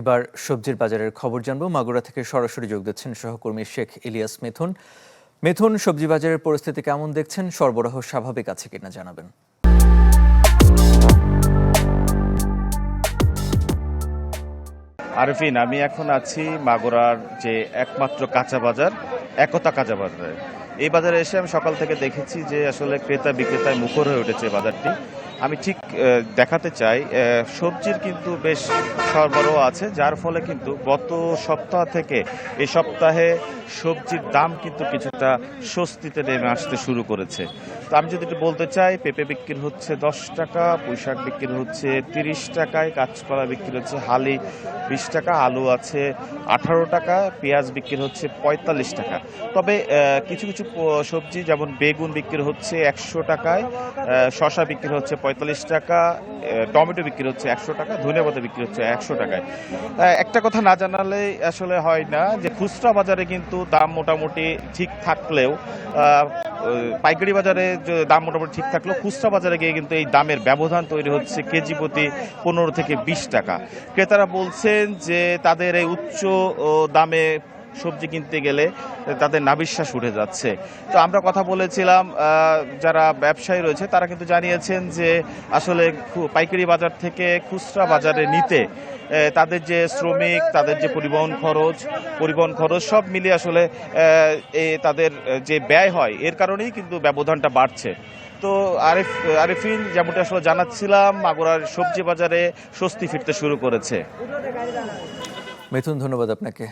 এবার সবজির বাজারের খবর জানবো। মাগুরা থেকে সরাসরি যোগ দিচ্ছেন সহকর্মী শেখ ইলিয়াস মিথুন। মিথুন, সবজি বাজারের পরিস্থিতি কেমন দেখছেন? সরবরাহ স্বাভাবিক আছে কিনা জানাবেন। আরফিন, আমি এখন আছি মাগুরার যে একমাত্র কাঁচা বাজার, একতা কাঁচা বাজারে। এই বাজারে এসে আমি সকাল থেকে দেখেছি যে আসলে ক্রেতা বিক্রেতায় মুখর হয়ে উঠেছে বাজারটি। আমি ঠিক দেখাতে চাই, সবজির কিন্তু বেশ সরবরাহ আছে, যার ফলে কিন্তু গত সপ্তাহ থেকে এই সপ্তাহে সবজির দাম কিন্তু কিছুটা স্বস্তিতে নেমে আসতে শুরু করেছে। তো আমি যদি একটু বলতে চাই, পেঁপে বিক্রি হচ্ছে 10 টাকা, পুঁইশাক বিক্রি হচ্ছে 30 টাকায়, কাঁচকলা বিক্রি হচ্ছে হালি 20 টাকা, আলু আছে 18 টাকা, পেঁয়াজ বিক্রি হচ্ছে 45 টাকা। তবে কিছু কিছু সবজি যেমন বেগুন বিক্রি হচ্ছে 100 টাকায়, শসা বিক্রি হচ্ছে 45 টাকা, টমেটো বিক্রি হচ্ছে 100 টাকা, ধনেপাতা বিক্রি হচ্ছে 100 টাকায়। একটা কথা না জানালে আসলে হয় না যে খুচরা বাজারে কিন্তু দাম মোটামুটি ঠিক থাকলেও, পাইকারি বাজারে দাম মোটামুটি ঠিক থাকলেও খুচরা বাজারে গিয়ে কিন্তু এই দামের ব্যবধান তৈরি হচ্ছে কেজি প্রতি 15 থেকে 20 টাকা। ক্রেতারা বলছেন যে তাদের এই উচ্চ দামে সবজি কিনতে গেলে তাদের নাভিশ্বাস উঠে যাচ্ছে। তো আমরা কথা বলেছিলাম, যারা ব্যবসায়ী রয়েছে তারা কিন্তু জানিয়েছেন যে আসলে পাইকারি বাজার থেকে খুচরা বাজারে নিতে তাদের যে শ্রমিক, তাদের যে পরিবহন খরচ সব মিলিয়ে আসলে তাদের যে ব্যয় হয়, এর কারণেই কিন্তু ব্যবধানটা বাড়ছে। তো আরিফিন, যেমনটা আসলে জানাচ্ছিলাম, মাগুরার সবজি বাজারে স্বস্তি ফিরতে শুরু করেছে। মিথুন, ধন্যবাদ আপনাকে।